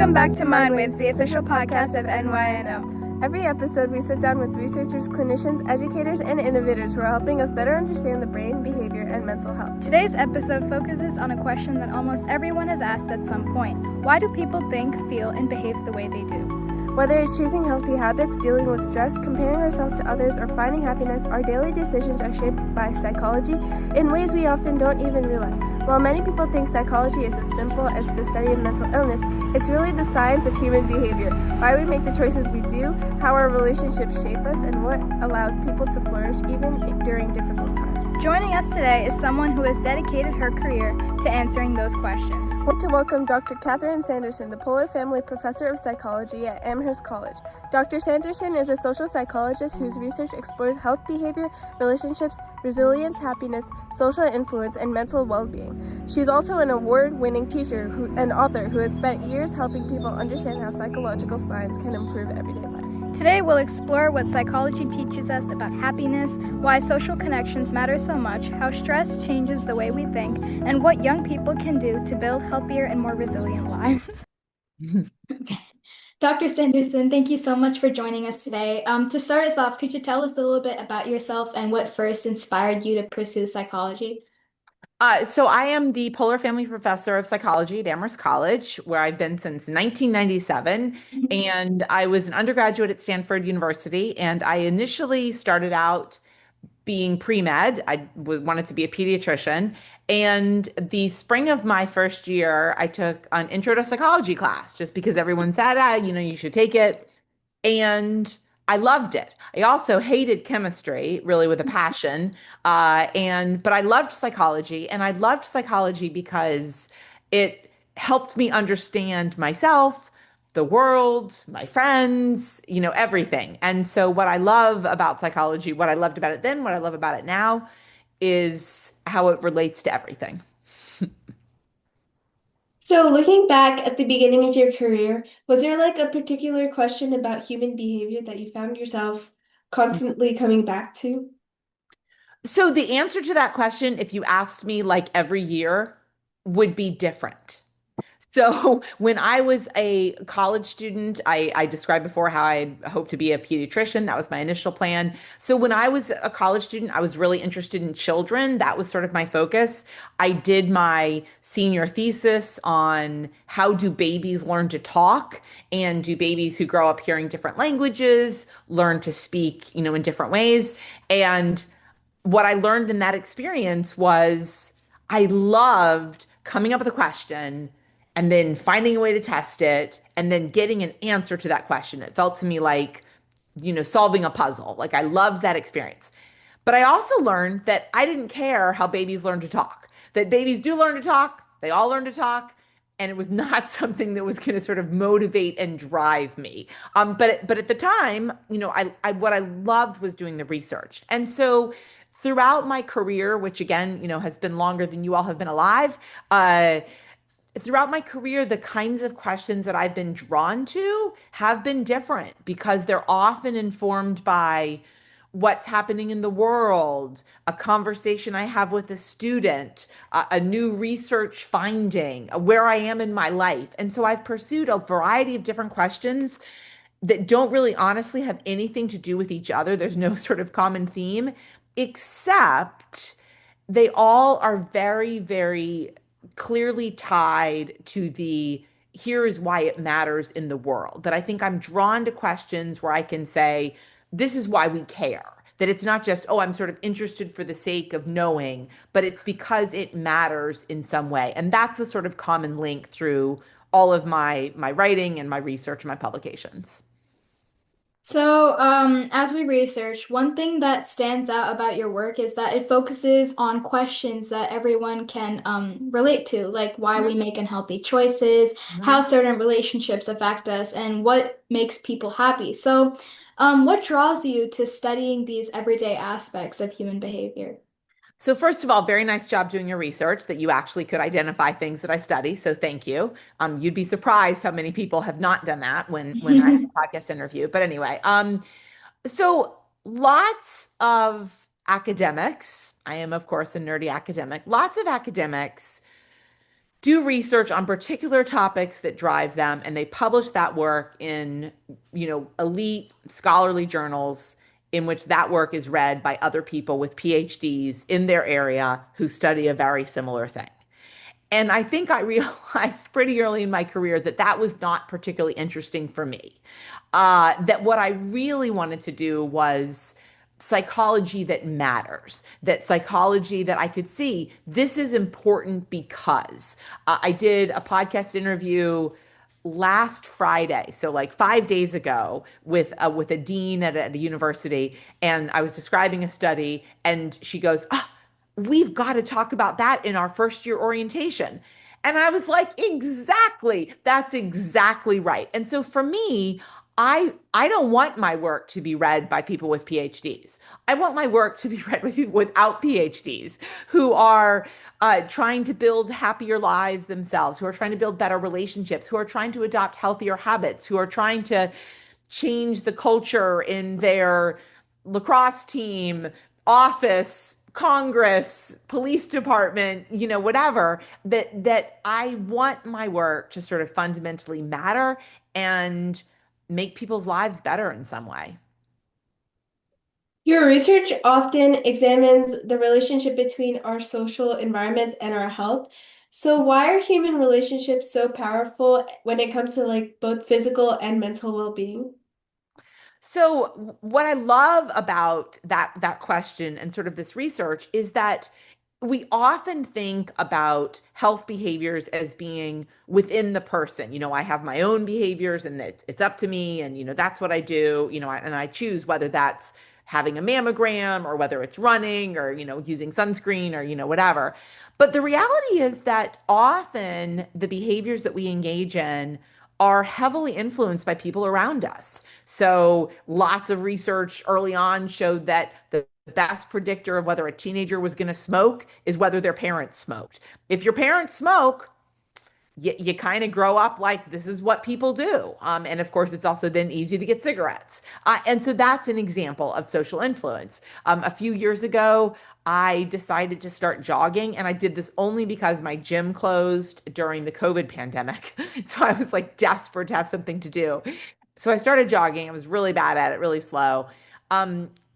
Welcome back to MindWaves, the official podcast of NYNO. Every episode, we sit down with researchers, clinicians, educators, and innovators who are helping us better understand the brain, behavior, and mental health. Today's episode focuses on a question that almost everyone has asked at some point. Why do people think, feel, and behave the way they do? Whether it's choosing healthy habits, dealing with stress, comparing ourselves to others, or finding happiness, our daily decisions are shaped by psychology in ways we often don't even realize. While many people think psychology is as simple as the study of mental illness, it's really the science of human behavior, why we make the choices we do, how our relationships shape us, and what allows people to flourish even during difficult times. Joining us today is someone who has dedicated her career to answering those questions. I want to welcome Dr. Catherine Sanderson, the Polar Family Professor of Psychology at Amherst College. Dr. Sanderson is a social psychologist whose research explores health behavior, relationships, resilience, happiness, social influence, and mental well-being. She's also an award-winning teacher and author who has spent years helping people understand how psychological science can improve everyday life. Today we'll explore what psychology teaches us about happiness, why social connections matter so much, how stress changes the way we think, and what young people can do to build healthier and more resilient lives. Okay. Dr. Sanderson, thank you so much for joining us today. To start us off, could you tell us a little bit about yourself and what first inspired you to pursue psychology? So I am the Polar Family Professor of Psychology at Amherst College, where I've been since 1997. And I was an undergraduate at Stanford University. And I initially started out being pre-med. I wanted to be a pediatrician. And the spring of my first year, I took an intro to psychology class just because everyone said, you should take it. And I loved it. I also hated chemistry, really with a passion. But I loved psychology, and I loved psychology because it helped me understand myself, the world, my friends, everything. And so what I love about psychology, what I loved about it then, what I love about it now, is how it relates to everything. So looking back at the beginning of your career, was there like a particular question about human behavior that you found yourself constantly coming back to? So the answer to that question, if you asked me like every year, would be different. So when I was a college student, I described before how I hoped to be a pediatrician. That was my initial plan. So when I was a college student, I was really interested in children. That was sort of my focus. I did my senior thesis on how do babies learn to talk, and do babies who grow up hearing different languages learn to speak, in different ways. And what I learned in that experience was I loved coming up with a question and then finding a way to test it and then getting an answer to that question. It felt to me like, solving a puzzle. Like I loved that experience. But I also learned that I didn't care how babies learn to talk, that babies do learn to talk. They all learn to talk. And it was not something that was going to sort of motivate and drive me. But at the time, I what I loved was doing the research. And so throughout my career, which again, has been longer than you all have been alive, throughout my career, the kinds of questions that I've been drawn to have been different because they're often informed by what's happening in the world, a conversation I have with a student, a new research finding, where I am in my life. And so I've pursued a variety of different questions that don't really honestly have anything to do with each other. There's no sort of common theme, except they all are very, very clearly tied to the here is why it matters in the world. That I think I'm drawn to questions where I can say, this is why we care. That it's not just, oh, I'm sort of interested for the sake of knowing, but it's because it matters in some way. And that's the sort of common link through all of my writing and my research and my publications. So, as we research, one thing that stands out about your work is that it focuses on questions that everyone can relate to, like why we make unhealthy choices, how certain relationships affect us, and what makes people happy. So, what draws you to studying these everyday aspects of human behavior? So first of all, very nice job doing your research that you actually could identify things that I study. So thank you. You'd be surprised how many people have not done that when I have a podcast interview. But anyway, so lots of academics, I am of course a nerdy academic, lots of academics do research on particular topics that drive them, and they publish that work in, elite scholarly journals in which that work is read by other people with PhDs in their area who study a very similar thing. And I think I realized pretty early in my career that that was not particularly interesting for me. That what I really wanted to do was psychology that matters, that psychology that I could see this is important because I did a podcast interview last Friday, so like 5 days ago, with a dean at a university, and I was describing a study, and she goes, "Ah, we've got to talk about that in our first year orientation." And I was like, exactly, that's exactly right. And so for me, I don't want my work to be read by people with PhDs. I want my work to be read by people without PhDs who are trying to build happier lives themselves, who are trying to build better relationships, who are trying to adopt healthier habits, who are trying to change the culture in their lacrosse team, office, Congress, police department, whatever, that I want my work to sort of fundamentally matter and make people's lives better in some way. Your research often examines the relationship between our social environments and our health. So why are human relationships so powerful when it comes to like both physical and mental well-being? So what I love about that question and sort of this research is that we often think about health behaviors as being within the person. I have my own behaviors and that it's up to me, and that's what I do, and I choose whether that's having a mammogram or whether it's running or using sunscreen or whatever. But the reality is that often the behaviors that we engage in are heavily influenced by people around us. So lots of research early on showed that the best predictor of whether a teenager was going to smoke is whether their parents smoked. If your parents smoke, you kind of grow up like this is what people do. And of course, it's also then easy to get cigarettes. And so that's an example of social influence. A few years ago, I decided to start jogging, and I did this only because my gym closed during the COVID pandemic. So I was like desperate to have something to do. So I started jogging. I was really bad at it, really slow.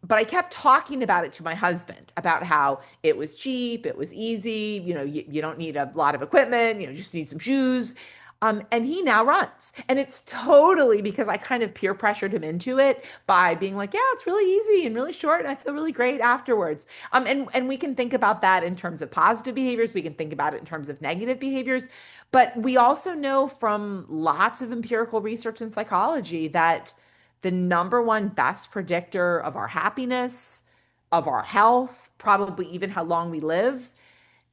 But I kept talking about it to my husband about how it was cheap, it was easy, you don't need a lot of equipment, you just need some shoes. And he now runs. And it's totally because I kind of peer pressured him into it by being like, yeah, it's really easy and really short, and I feel really great afterwards. And we can think about that in terms of positive behaviors. We can think about it in terms of negative behaviors. But we also know from lots of empirical research in psychology that the number one best predictor of our happiness, of our health, probably even how long we live,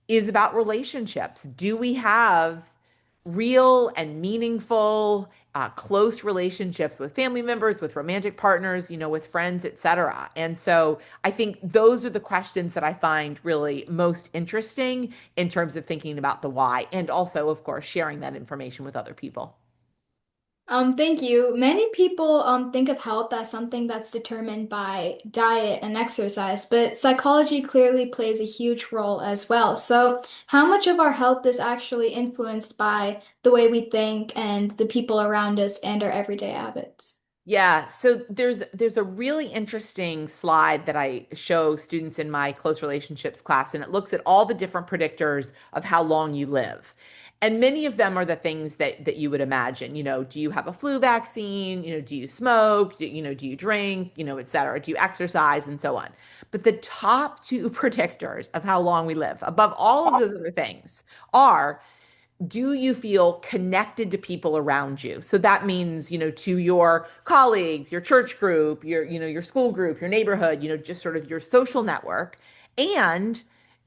is about relationships. Do we have real and meaningful, close relationships with family members, with romantic partners, with friends, etc.? And so I think those are the questions that I find really most interesting in terms of thinking about the why, and also, of course, sharing that information with other people. Thank you. Many people think of health as something that's determined by diet and exercise, but psychology clearly plays a huge role as well. So, how much of our health is actually influenced by the way we think and the people around us and our everyday habits? Yeah, so there's a really interesting slide that I show students in my close relationships class, and it looks at all the different predictors of how long you live. And many of them are the things that you would imagine. Do you have a flu vaccine? Do you smoke? Do you drink? Et cetera. Do you exercise and so on? But the top two predictors of how long we live, above all of those other things, are, do you feel connected to people around you? So that means, to your colleagues, your church group, your school group, your neighborhood, just sort of your social network. And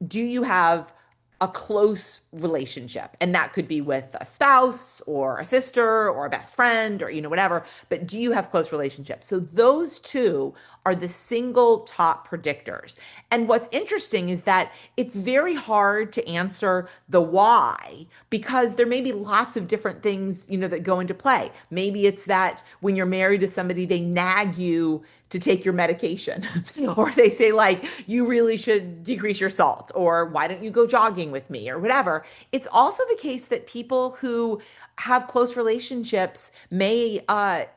do you have a close relationship? And that could be with a spouse or a sister or a best friend or, whatever. But do you have close relationships? So those two are the single top predictors. And what's interesting is that it's very hard to answer the why, because there may be lots of different things, that go into play. Maybe it's that when you're married to somebody, they nag you to take your medication, or they say like, you really should decrease your salt, or why don't you go jogging working with me or whatever. It's also the case that people who have close relationships may,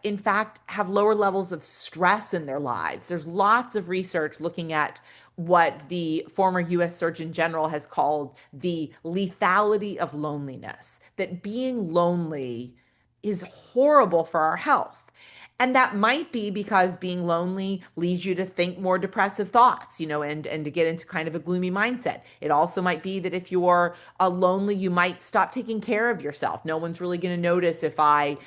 in fact, have lower levels of stress in their lives. There's lots of research looking at what the former US Surgeon General has called the lethality of loneliness, that being lonely is horrible for our health. And that might be because being lonely leads you to think more depressive thoughts, and to get into kind of a gloomy mindset. It also might be that if you're lonely, you might stop taking care of yourself. No one's really going to notice if I,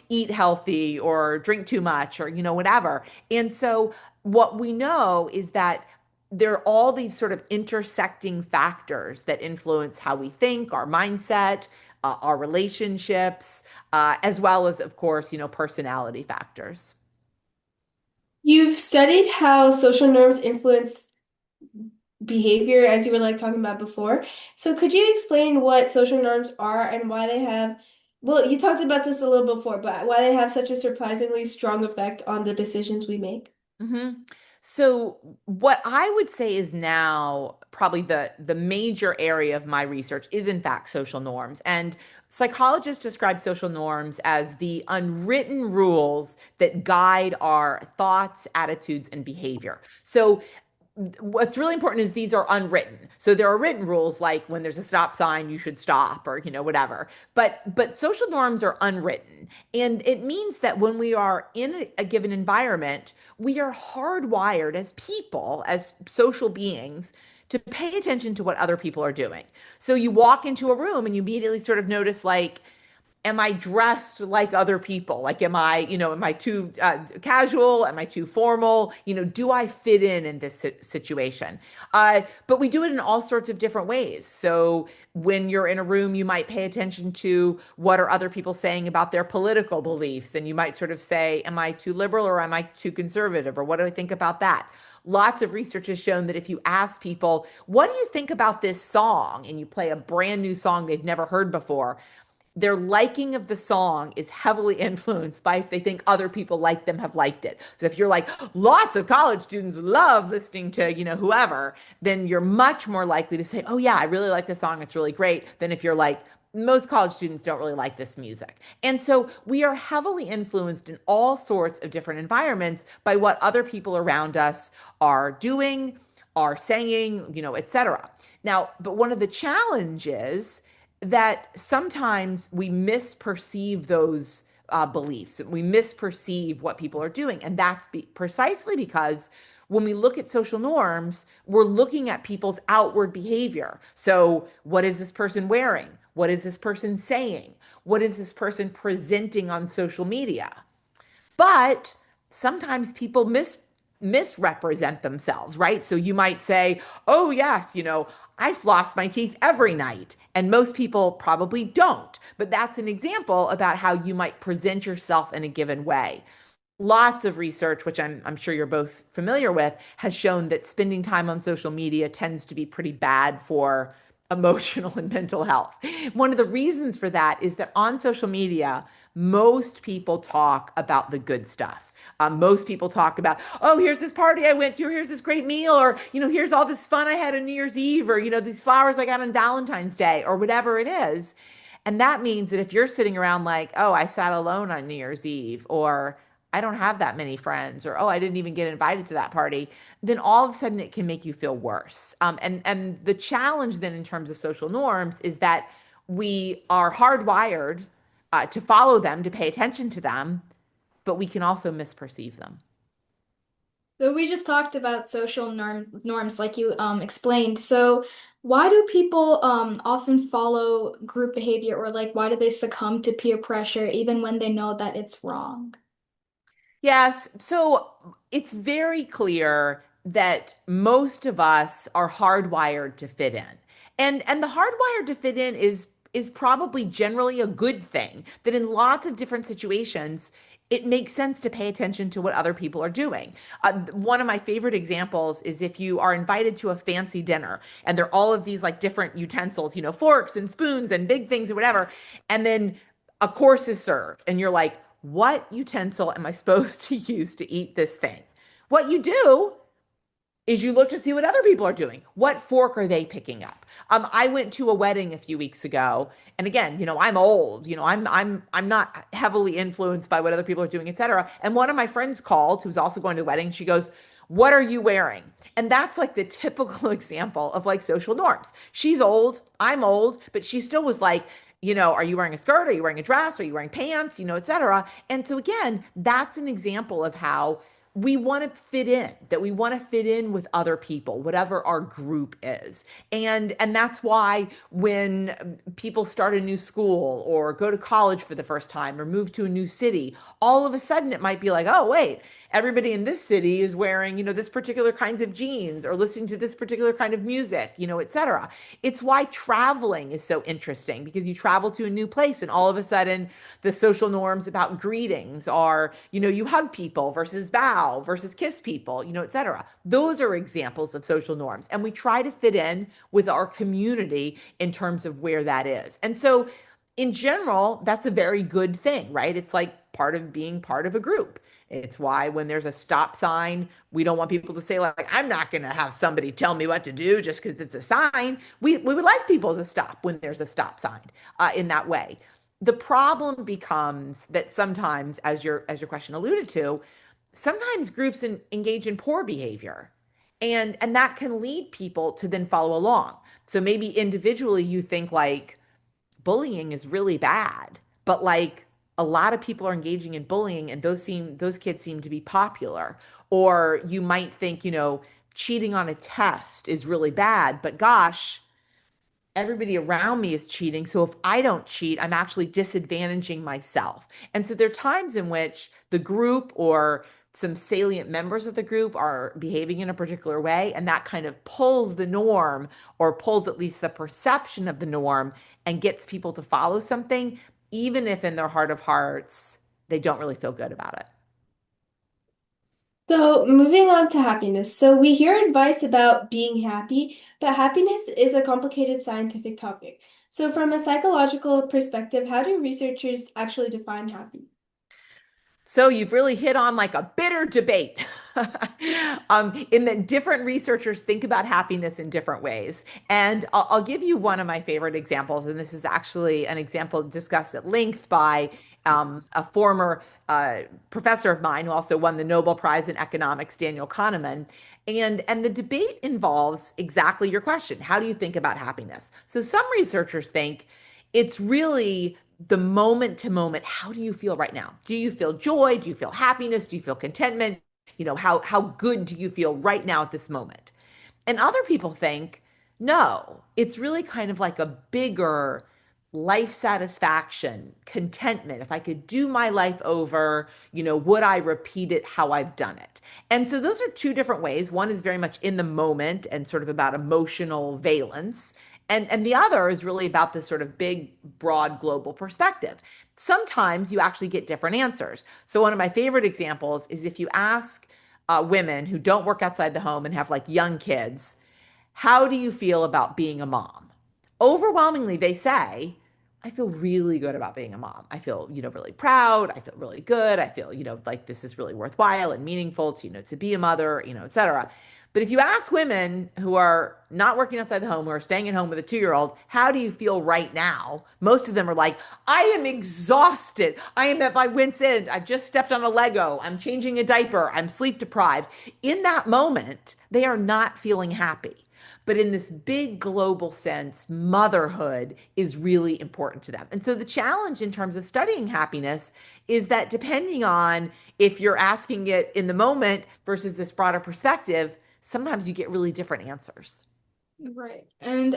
eat healthy or drink too much or, whatever. And so what we know is that there are all these sort of intersecting factors that influence how we think, our mindset, our relationships, as well as, of course, personality factors. You've studied how social norms influence behavior, as you were like talking about before. So could you explain what social norms are and why they have, well, you talked about this a little before, but why they have such a surprisingly strong effect on the decisions we make? hmm So what I would say is now probably the major area of my research is in fact social norms. And psychologists describe social norms as the unwritten rules that guide our thoughts, attitudes, and behavior. So what's really important is these are unwritten. So there are written rules like when there's a stop sign, you should stop or, whatever. But social norms are unwritten. And it means that when we are in a given environment, we are hardwired as people, as social beings, to pay attention to what other people are doing. So you walk into a room and you immediately sort of notice like, am I dressed like other people? Like, am I too casual? Am I too formal? Do I fit in this situation? But we do it in all sorts of different ways. So when you're in a room, you might pay attention to what are other people saying about their political beliefs. And you might sort of say, am I too liberal or am I too conservative? Or what do I think about that? Lots of research has shown that if you ask people, what do you think about this song? And you play a brand new song they've never heard before, their liking of the song is heavily influenced by if they think other people like them have liked it. So if you're like, lots of college students love listening to, whoever, then you're much more likely to say, oh yeah, I really like this song. It's really great. Than if you're like, most college students don't really like this music. And so we are heavily influenced in all sorts of different environments by what other people around us are doing, are saying, et cetera. Now, but one of the challenges that sometimes we misperceive those beliefs. We misperceive what people are doing. And that's precisely because when we look at social norms, we're looking at people's outward behavior. So, what is this person wearing? What is this person saying? What is this person presenting on social media? But sometimes people misrepresent themselves, right? So you might say, oh, yes, I floss my teeth every night. And most people probably don't. But that's an example about how you might present yourself in a given way. Lots of research, which I'm sure you're both familiar with, has shown that spending time on social media tends to be pretty bad for emotional and mental health. One of the reasons for that is that on social media, most people talk about the good stuff. Most people talk about, oh, here's this party I went to, or here's this great meal, or, here's all this fun I had on New Year's Eve, or, these flowers I got on Valentine's Day, or whatever it is. And that means that if you're sitting around like, oh, I sat alone on New Year's Eve, or I don't have that many friends, or oh, I didn't even get invited to that party, then all of a sudden it can make you feel worse. And the challenge then in terms of social norms is that we are hardwired to follow them, to pay attention to them, but we can also misperceive them. So we just talked about social norms like you explained. So why do people often follow group behavior, or like why do they succumb to peer pressure even when they know that it's wrong? Yes. So it's very clear that most of us are hardwired to fit in. And the hardwired to fit in is probably generally a good thing, that in lots of different situations, it makes sense to pay attention to what other people are doing. One of my favorite examples is if you are invited to a fancy dinner and there are all of these like different utensils, forks and spoons and big things or whatever. And then a course is served and you're like, what utensil am I supposed to use to eat this thing? What you do is you look to see what other people are doing. What fork are they picking up? I went to a wedding a few weeks ago, and again, I'm old. I'm not heavily influenced by what other people are doing, et cetera. And one of my friends called, who's also going to the wedding. She goes, "What are you wearing?" And that's like the typical example of like social norms. She's old, I'm old, but she still was like, are you wearing a skirt? Are you wearing a dress? Are you wearing pants? Et cetera. And so again, that's an example of how we want to fit in, that we want to fit in with other people, whatever our group is. And that's why when people start a new school or go to college for the first time or move to a new city, all of a sudden it might be like, oh, wait, everybody in this city is wearing, this particular kinds of jeans or listening to this particular kind of music, et cetera. It's why traveling is so interesting, because you travel to a new place and all of a sudden the social norms about greetings are, you hug people versus bow versus kiss people, et cetera. Those are examples of social norms. And we try to fit in with our community in terms of where that is. And so in general, that's a very good thing, right? It's like part of being part of a group. It's why when there's a stop sign, we don't want people to say like, I'm not going to have somebody tell me what to do just because it's a sign. We would like people to stop when there's a stop sign in that way. The problem becomes that sometimes, as your question alluded to, sometimes groups engage in poor behavior, and that can lead people to then follow along. So maybe individually you think like bullying is really bad, but like a lot of people are engaging in bullying and those kids seem to be popular. Or you might think, cheating on a test is really bad, but gosh, everybody around me is cheating. So if I don't cheat, I'm actually disadvantaging myself. And so there are times in which the group or some salient members of the group are behaving in a particular way, and that kind of pulls the norm, or pulls at least the perception of the norm, and gets people to follow something, even if in their heart of hearts, they don't really feel good about it. So, moving on to happiness. So, we hear advice about being happy, but happiness is a complicated scientific topic. So, from a psychological perspective, how do researchers actually define happy? So you've really hit on like a bitter debate. In that different researchers think about happiness in different ways. And I'll give you one of my favorite examples. And this is actually an example discussed at length by a former professor of mine who also won the Nobel Prize in economics, Daniel Kahneman. And the debate involves exactly your question. How do you think about happiness? So some researchers think it's really the moment to moment. How do you feel right now? Do you feel joy? Do you feel happiness? Do you feel contentment? How good do you feel right now at this moment? And other people think, no, it's really kind of like a bigger life satisfaction, contentment. If I could do my life over, would I repeat it how I've done it? And so those are two different ways. One is very much in the moment and sort of about emotional valence. And the other is really about this sort of big, broad global perspective. Sometimes you actually get different answers. So one of my favorite examples is if you ask women who don't work outside the home and have like young kids, how do you feel about being a mom? Overwhelmingly, they say, I feel really good about being a mom. I feel, really proud. I feel really good. I feel, like this is really worthwhile and meaningful to, to be a mother, et cetera. But if you ask women who are not working outside the home, who are staying at home with a 2-year-old, how do you feel right now? Most of them are like, I am exhausted. I am at my wit's end. I've just stepped on a Lego. I'm changing a diaper. I'm sleep deprived. In that moment, they are not feeling happy. But in this big global sense, motherhood is really important to them. And so the challenge in terms of studying happiness is that depending on if you're asking it in the moment versus this broader perspective, sometimes you get really different answers. Right. And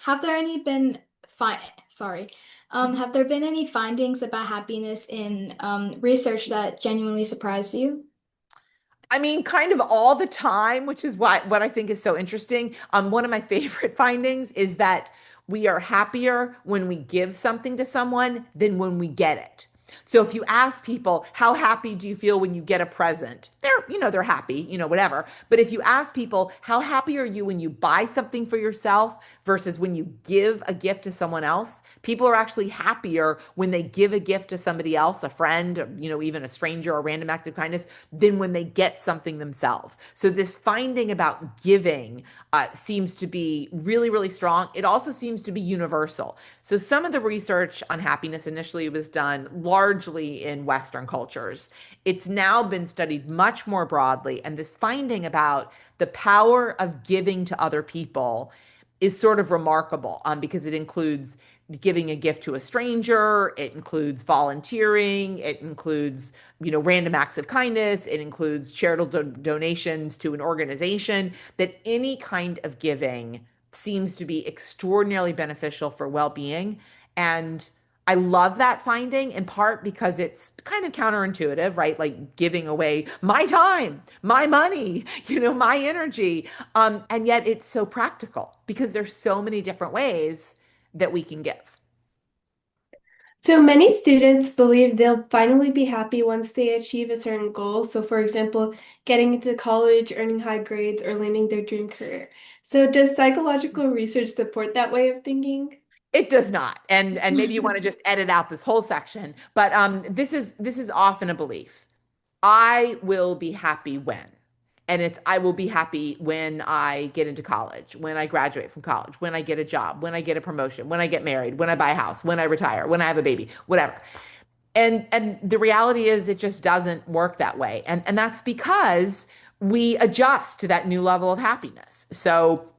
have there any been have there been any findings about happiness in research that genuinely surprised you? I mean, kind of all the time, which is what I think is so interesting. One of my favorite findings is that we are happier when we give something to someone than when we get it. So if you ask people, how happy do you feel when you get a present? They're happy, whatever. But if you ask people, how happy are you when you buy something for yourself versus when you give a gift to someone else? People are actually happier when they give a gift to somebody else, a friend, even a stranger, a random act of kindness, than when they get something themselves. So this finding about giving seems to be really, really strong. It also seems to be universal. So some of the research on happiness initially was done largely in Western cultures. It's now been studied much more broadly, and this finding about the power of giving to other people is sort of remarkable because it includes giving a gift to a stranger, it includes volunteering, it includes random acts of kindness, it includes charitable donations to an organization, that any kind of giving seems to be extraordinarily beneficial for well-being. And I love that finding in part because it's kind of counterintuitive, right? Like giving away my time, my money, my energy. And yet it's so practical because there's so many different ways that we can give. So many students believe they'll finally be happy once they achieve a certain goal. So, for example, getting into college, earning high grades, or landing their dream career. So, does psychological research support that way of thinking? It does not. And maybe you want to just edit out this whole section, but this is often a belief. I will be happy when. And it's I will be happy when I get into college, when I graduate from college, when I get a job, when I get a promotion, when I get married, when I buy a house, when I retire, when I have a baby, whatever. And the reality is it just doesn't work that way. And that's because we adjust to that new level of happiness. So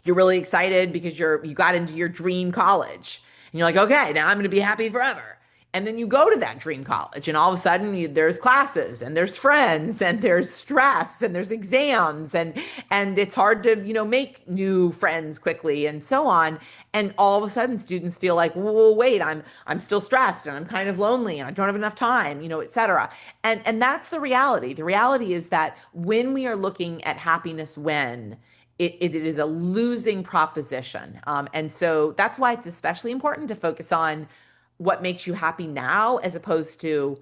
you're really excited because you got into your dream college and you're like, okay, now I'm going to be happy forever. And then you go to that dream college and all of a sudden there's classes and there's friends and there's stress and there's exams and it's hard to make new friends quickly and so on. And all of a sudden students feel like, well, wait, I'm still stressed and I'm kind of lonely and I don't have enough time, et cetera. And that's the reality. The reality is that when we are looking at happiness it is a losing proposition. And so that's why it's especially important to focus on what makes you happy now as opposed to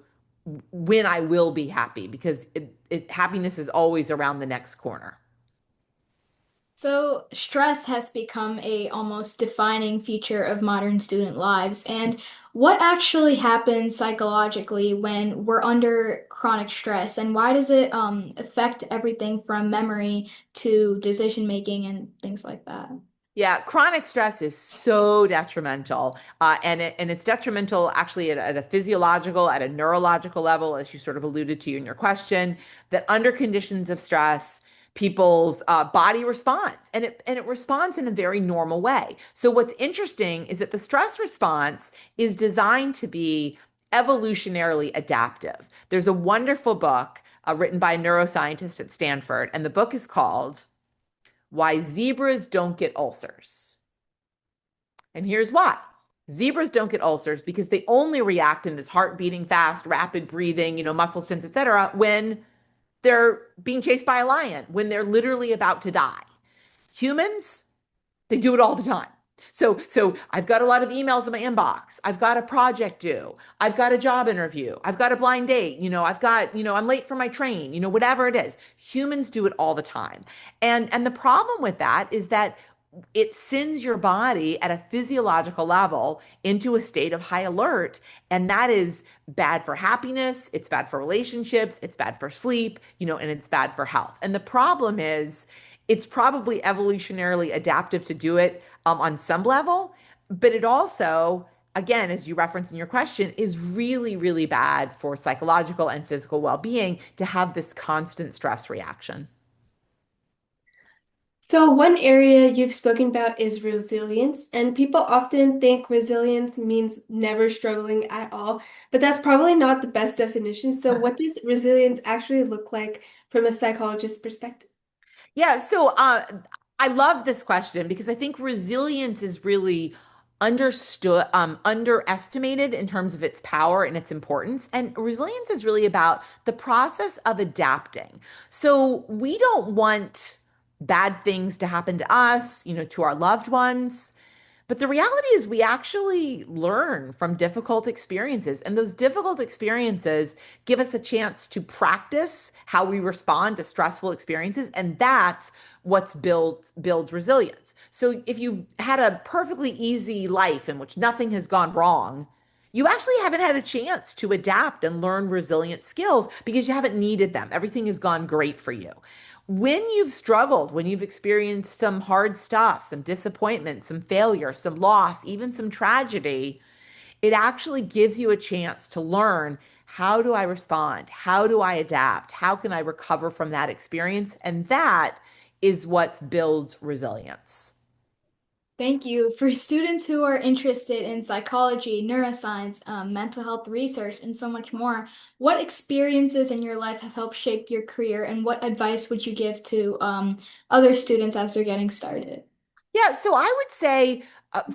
when I will be happy, because happiness is always around the next corner. So, stress has become a almost defining feature of modern student lives. And what actually happens psychologically when we're under chronic stress, and why does it affect everything from memory to decision making and things like that? Yeah, chronic stress is so detrimental, and it's detrimental actually at a physiological, at a neurological level, as you sort of alluded to in your question. That under conditions of stress, people's body responds, and it responds in a very normal way. So what's interesting is that the stress response is designed to be evolutionarily adaptive. There's a wonderful book written by a neuroscientist at Stanford, and the book is called Why Zebras Don't Get Ulcers. And here's why. Zebras don't get ulcers because they only react in this heart beating fast, rapid breathing, muscles tense, etc., when they're being chased by a lion, when they're literally about to die. Humans, they do it all the time. So I've got a lot of emails in my inbox. I've got a project due. I've got a job interview. I've got a blind date. I've got, I'm late for my train, whatever it is. Humans do it all the time. And the problem with that is that it sends your body at a physiological level into a state of high alert. And that is bad for happiness. It's bad for relationships. It's bad for sleep, and it's bad for health. And the problem is, it's probably evolutionarily adaptive to do it on some level, but it also, again, as you referenced in your question, is really, really bad for psychological and physical well-being to have this constant stress reaction. So, one area you've spoken about is resilience, and people often think resilience means never struggling at all, but that's probably not the best definition. So, what does resilience actually look like from a psychologist's perspective? Yeah, so I love this question because I think resilience is really underestimated in terms of its power and its importance. And resilience is really about the process of adapting. So we don't want bad things to happen to us, to our loved ones. But the reality is we actually learn from difficult experiences, and those difficult experiences give us a chance to practice how we respond to stressful experiences, and that's what's builds resilience. So if you've had a perfectly easy life in which nothing has gone wrong, you actually haven't had a chance to adapt and learn resilient skills because you haven't needed them. Everything has gone great for you. When you've struggled, when you've experienced some hard stuff, some disappointment, some failure, some loss, even some tragedy, it actually gives you a chance to learn, how do I respond? How do I adapt? How can I recover from that experience? And that is what builds resilience. Thank you. For students who are interested in psychology, neuroscience, mental health research, and so much more, what experiences in your life have helped shape your career, and what advice would you give to other students as they're getting started? Yeah, so I would say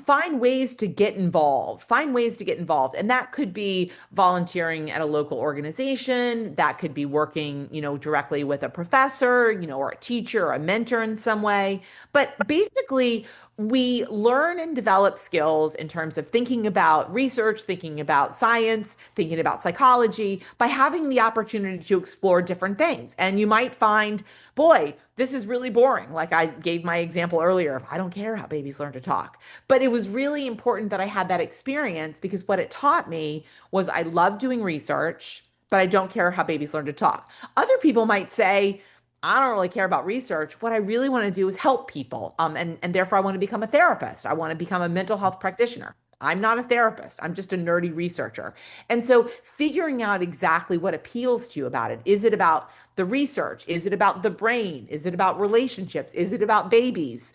find ways to get involved. Find ways to get involved. And that could be volunteering at a local organization. That could be working, directly with a professor, or a teacher or a mentor in some way. But basically, we learn and develop skills in terms of thinking about research, thinking about science, thinking about psychology by having the opportunity to explore different things. And you might find, boy, this is really boring. Like I gave my example earlier of I don't care how babies learn to talk. But it was really important that I had that experience because what it taught me was I love doing research, but I don't care how babies learn to talk. Other people might say, I don't really care about research. What I really want to do is help people. And therefore I want to become a therapist. I want to become a mental health practitioner. I'm not a therapist. I'm just a nerdy researcher. And so figuring out exactly what appeals to you about it. Is it about the research? Is it about the brain? Is it about relationships? Is it about babies?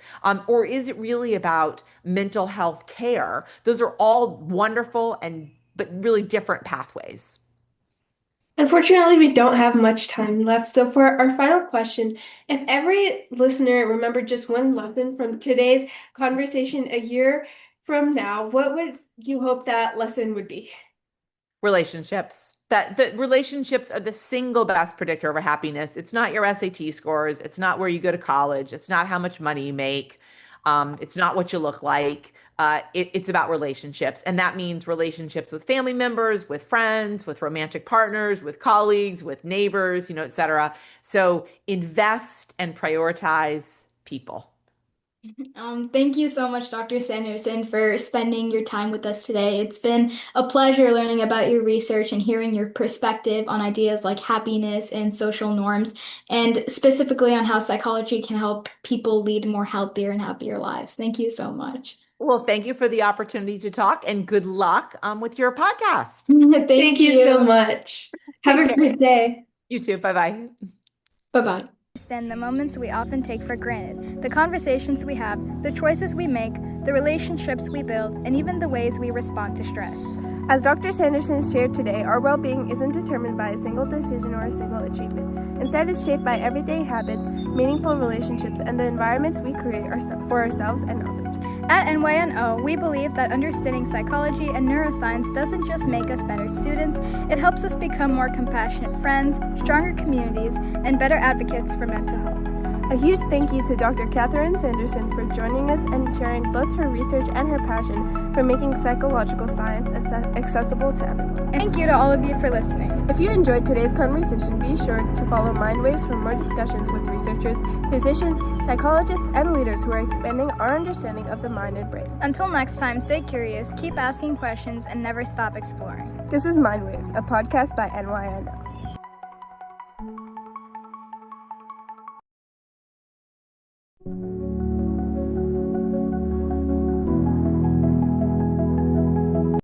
Or is it really about mental health care? Those are all wonderful but really different pathways. Unfortunately, we don't have much time left. So, for our final question, if every listener remembered just one lesson from today's conversation a year from now, what would you hope that lesson would be? Relationships. That the relationships are the single best predictor of our happiness. It's not your SAT scores. It's not where you go to college. It's not how much money you make. It's not what you look like. It's about relationships. And that means relationships with family members, with friends, with romantic partners, with colleagues, with neighbors, et cetera. So invest and prioritize people. Thank you so much, Dr. Sanderson, for spending your time with us today. It's been a pleasure learning about your research and hearing your perspective on ideas like happiness and social norms, and specifically on how psychology can help people lead more healthier and happier lives. Thank you so much. Well, thank you for the opportunity to talk and good luck with your podcast. Thank you so much. Have a great day. You too. Bye-bye. Bye-bye. Understand the moments we often take for granted, the conversations we have, the choices we make, the relationships we build, and even the ways we respond to stress. As Dr. Sanderson shared today, our well-being isn't determined by a single decision or a single achievement. Instead, it's shaped by everyday habits, meaningful relationships, and the environments we create for ourselves and others. At NYNO, we believe that understanding psychology and neuroscience doesn't just make us better students, it helps us become more compassionate friends, stronger communities, and better advocates for mental health. A huge thank you to Dr. Catherine Sanderson for joining us and sharing both her research and her passion for making psychological science accessible to everyone. Thank you to all of you for listening. If you enjoyed today's conversation, be sure to follow MindWaves for more discussions with researchers, physicians, psychologists, and leaders who are expanding our understanding of the mind and brain. Until next time, stay curious, keep asking questions, and never stop exploring. This is MindWaves, a podcast by NYNO.